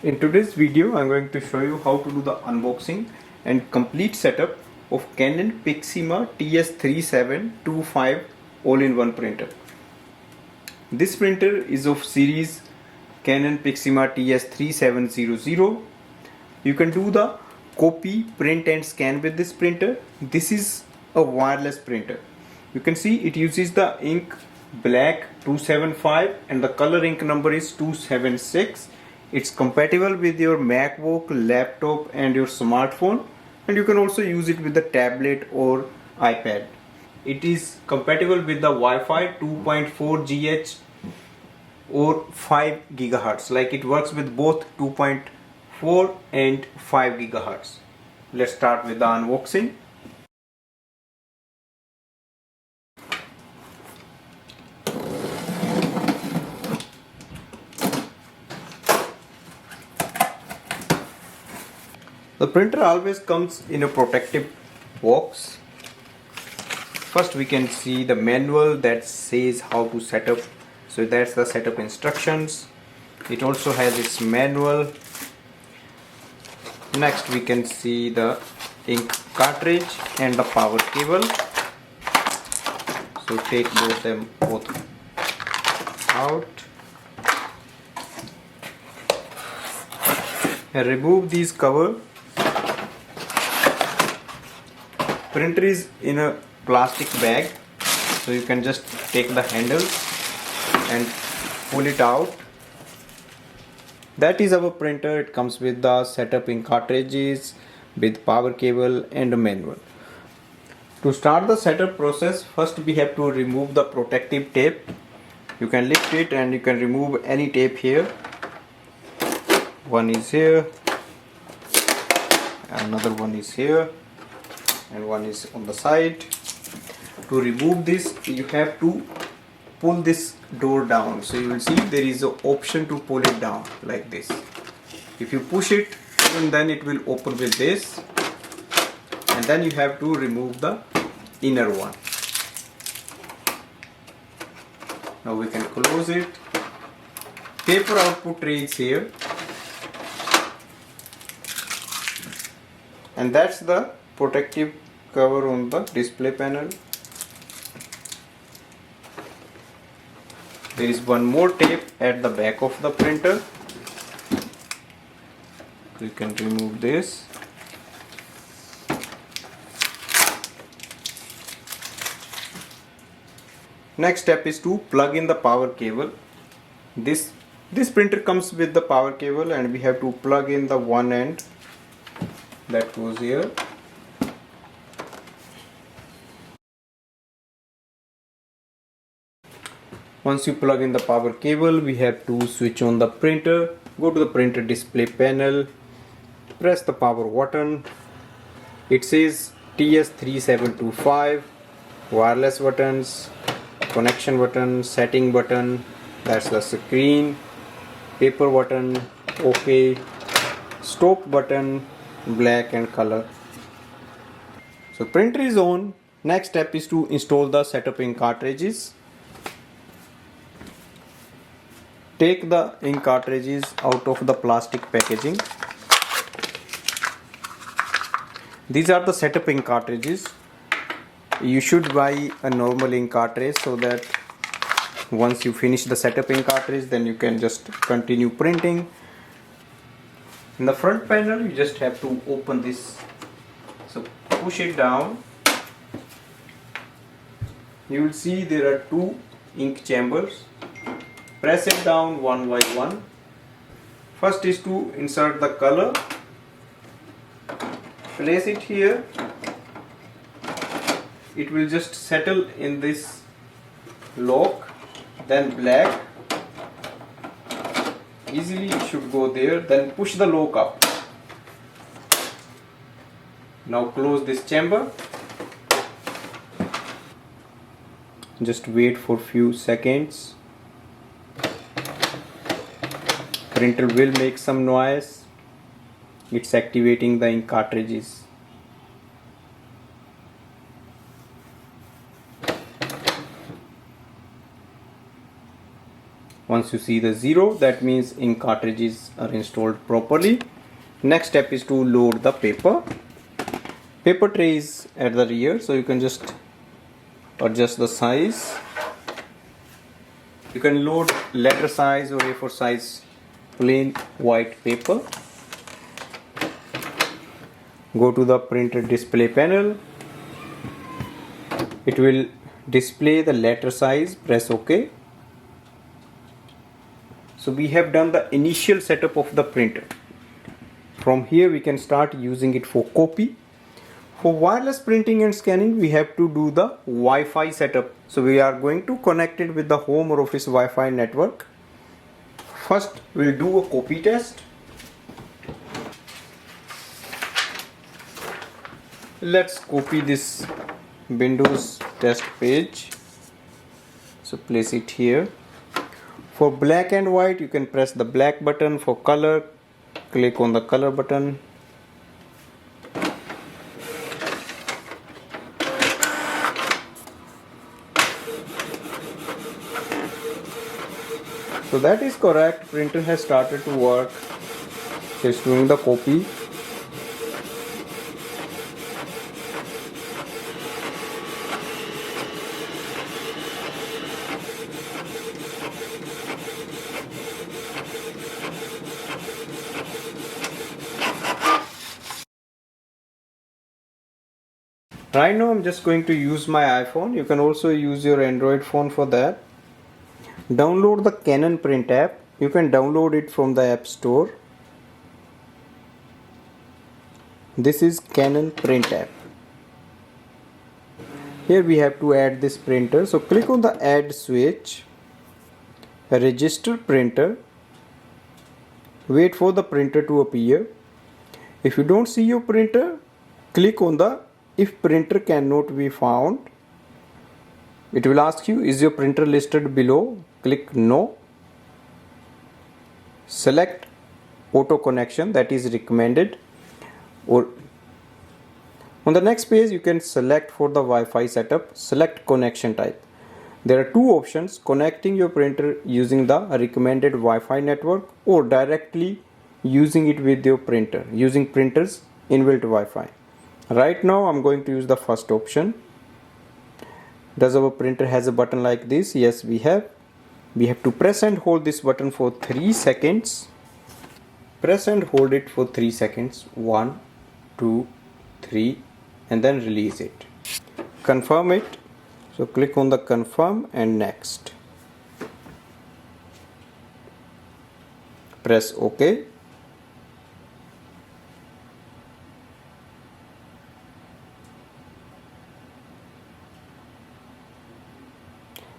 In today's video, I'm going to show you how to do the unboxing and complete setup of Canon PIXMA TS3725 all-in-one printer. This printer is of series Canon PIXMA TS3700. You can do the copy, print and scan with this printer. This is a wireless printer. You can see it uses the ink black 275 and the color ink number is 276. It's compatible with your MacBook, laptop and your smartphone, and you can also use it with the tablet or iPad. It is compatible with the Wi-Fi 2.4 GH or 5 GHz. Like it works with both 2.4 and 5 GHz. Let's start with the unboxing. The printer always comes in a protective box. First we can see the manual that says how to set up. So that's the setup instructions. It also has its manual. Next we can see the ink cartridge and the power cable. So take both out and remove these cover. Printer is in a plastic bag, so you can just take the handles and pull it out. That is our printer. It comes with the setup in cartridges, with power cable and a manual. To start the setup process, first we have to remove the protective tape. You can lift it and you can remove any tape here. One is here, another one is here, and one is on the side. To remove this, you have to pull this door down. So you will see there is an option to pull it down like this. If you push it, and then it will open with this, and then you have to remove the inner one. Now we can close it. Paper output tray is here, and that's the protective cover on the display panel. There is one more tape at the back of the printer. You can remove this. Next step is to plug in the power cable. This printer comes with the power cable, and we have to plug in the one end that goes here. Once you plug in the power cable, we have to switch on the printer. Go to the printer display panel, press the power button. It says TS3725, wireless buttons, connection button, setting button, that's the screen, paper button, OK, stop button, black and color. So printer is on. Next step is to install the setup ink cartridges. Take the ink cartridges out of the plastic packaging. These are the setup ink cartridges. You should buy a normal ink cartridge so that once you finish the setup ink cartridge, then you can just continue printing. In the front panel, you just have to open this. So push it down. You will see there are two ink chambers. Press it down one by one. First is to insert the color. Place it here. It will just settle in this lock. Then black. Easily it should go there. Then push the lock up. Now close this chamber. Just wait for few seconds. Printer will make some noise. It's activating the ink cartridges. Once you see the 0, that means ink cartridges are installed properly. Next step is to load the paper. Paper tray is at the rear, so you can just adjust the size. You can load letter size or A4 size plain white paper. Go to the printer display panel. It will display the letter size. Press OK. So we have done the initial setup of the printer. From here we can start using it for copy. For wireless printing and scanning, we have to do the Wi-Fi setup. So we are going to connect it with the home or office Wi-Fi network. First, we'll do a copy test. Let's copy this Windows test page. So place it here. For black and white, you can press the black button. For color, click on the color button. So that is correct. Printer has started to work. It's doing the copy. Right now I'm just going to use my iPhone. You can also use your Android phone for that. Download the Canon Print App. You can download it from the App Store. This is Canon Print App. Here we have to add this printer. So click on the add switch. Register printer. Wait for the printer to appear. If you don't see your printer, click on the if printer cannot be found. It will ask you, is your printer listed below? Click no. Select auto connection, that is recommended. Or on the next page you can select for the Wi-Fi setup. Select connection type. There are two options: connecting your printer using the recommended Wi-Fi network or directly using it with your printer using printer's inbuilt Wi-Fi. Right now I'm going to use the first option. Does our printer has a button like this? Yes, we have. We have to press and hold this button for 3 seconds. Press and hold it for 3 seconds. 1, 2, 3, and then release it. Confirm it. So click on the confirm and next. Press OK.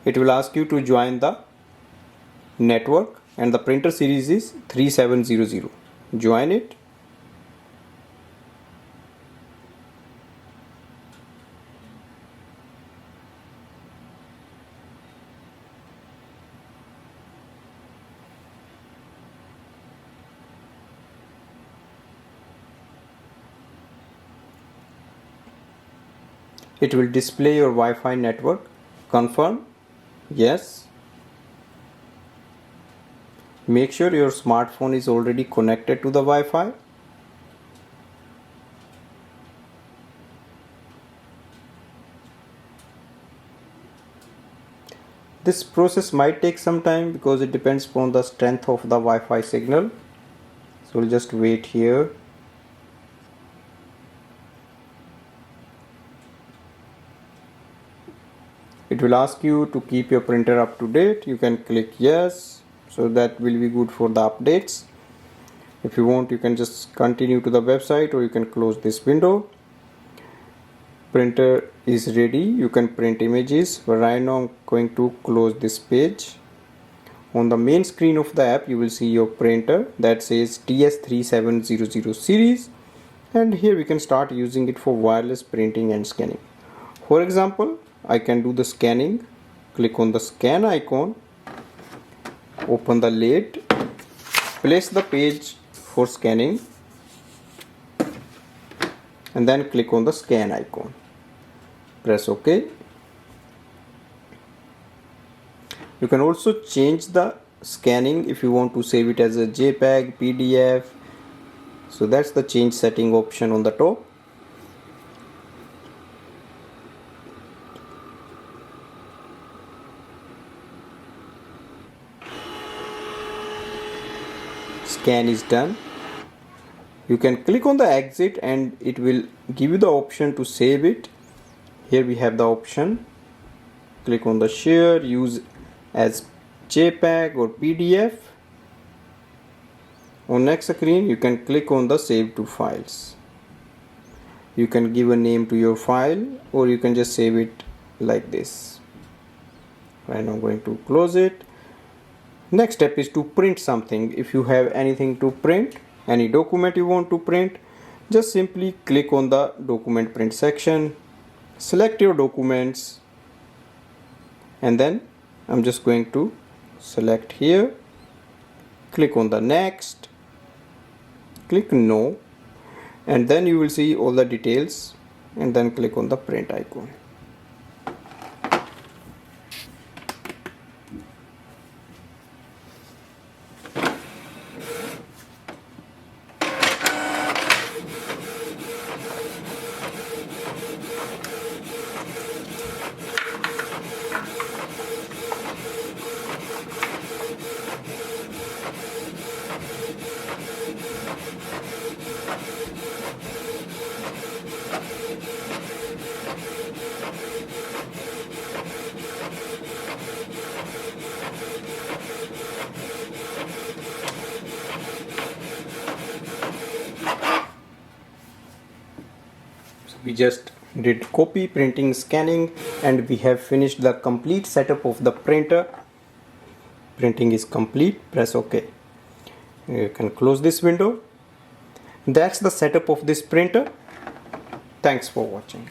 It will ask you to join the network and the printer series is 3700. Join it. It will display your Wi-Fi network. Confirm. Yes. Make sure your smartphone is already connected to the Wi-Fi. This process might take some time because it depends upon the strength of the Wi-Fi signal. So we'll just wait here. It will ask you to keep your printer up to date. You can click yes, so that will be good for the updates. If you want, you can just continue to the website or you can close this window. Printer is ready. You can print images. But right now I'm going to close this page. On the main screen of the app you will see your printer that says TS3700 Series, and here we can start using it for wireless printing and scanning. For example, I can do the scanning. Click on the scan icon, open the lid, place the page for scanning, and then click on the scan icon. Press OK. You can also change the scanning if you want to save it as a JPEG, PDF. So that's the change setting option on the top. Scan is done. You can click on the exit and it will give you the option to save it. Here we have the option. Click on the share, use as JPEG or PDF. On next screen you can click on the save to files. You can give a name to your file or you can just save it like this. Right now I'm going to close it. Next step is to print something. If you have anything to print, any document you want to print, just simply click on the document print section, select your documents, and then I'm just going to select here, click on the next, click no, and then you will see all the details, and then click on the print icon. We just did copy, printing, scanning, and we have finished the complete setup of the printer. Printing is complete. Press OK. You can close this window. That's the setup of this printer. Thanks for watching.